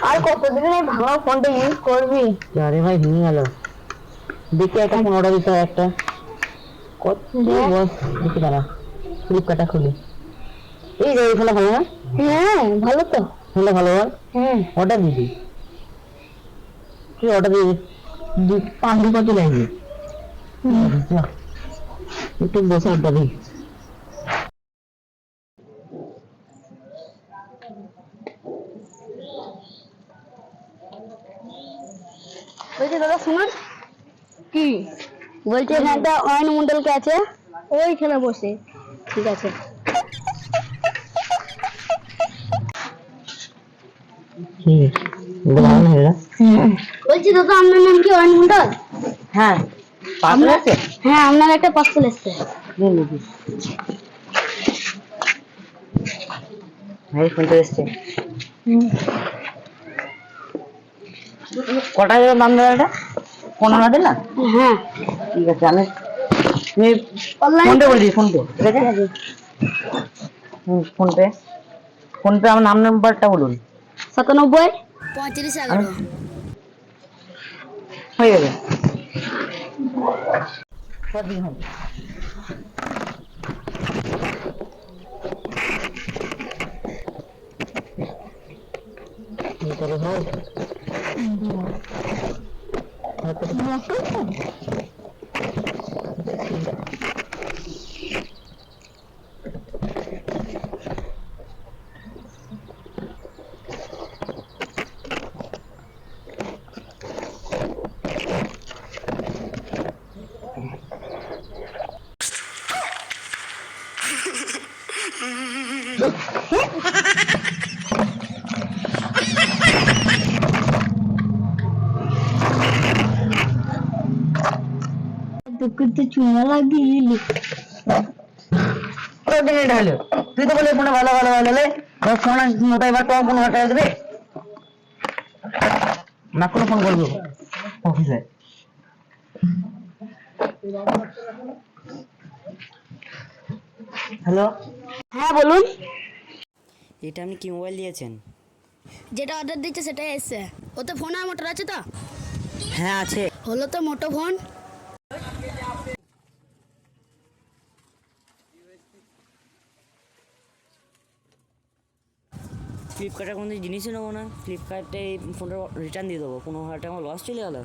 আর কতদিন এই ভাঙা ফোনটা ইউজ করবি? আরে ভাই ভেঙে গেল। দেখি একটা ফোন অর্ডার দিতে হবে একটা। কত বস দেখি দাঁড়া, ফ্লিপকার্টটা খুলি। এই যে এখানে ভালো না? হ্যাঁ ভালো তো, ফোনটা ভালো বল। হ্যাঁ অর্ডার দিবি? কি অর্ডার দিবি? 5 দিন পর চলে আসবি। একটু বসে আড্ডা দিই। বলছি দাদা শুনুন। কি বলছি? এখানটা অয়ন মন্ডল কে আছে, ওইখানে বসে। ঠিক আছে। বলছি দাদা আপনার নাম কি অয়ন মন্ডল? হ্যাঁ। হ্যাঁ আপনার একটা পার্সেল এসছে। ভাই ফোনটা এসছে। কটা দাম দেওয়া এটা? 15 দিন না? হ্যাঁ ঠিক আছে। আমি ফোনপে বলে দিই, ফোনপে ঠিক আছে। ফোনপে ফোনপে আমার নাম নাম্বারটা বলুন। 97 35 11 হয়ে যাবে। তোকে চুনা লাগিয়ে ঢালো। তুই তো বলে ফোনে ভালো ভালো ভালো ফোন মোটা এবার কম ফোন হাঁটা দেবে না, কোনো ফোন করবো অফিসে। হ্যালো, হ্যাঁ বলুন। এটা আপনি কি মোবাইল দিয়েছেন? যেটা অর্ডার দিচ্ছে সেটাই এসছে। ওতে ফোন আর মোটর আছে তো? হ্যাঁ আছে। হলো তো মোটো ফোন। ফ্লিপকার্টে কোনো জিনিসই নেবো না, ফ্লিপকার্টে এই ফোনটা রিটার্ন দিয়ে দেবো। 15,000 টাকা আমার লস চলে গেলো।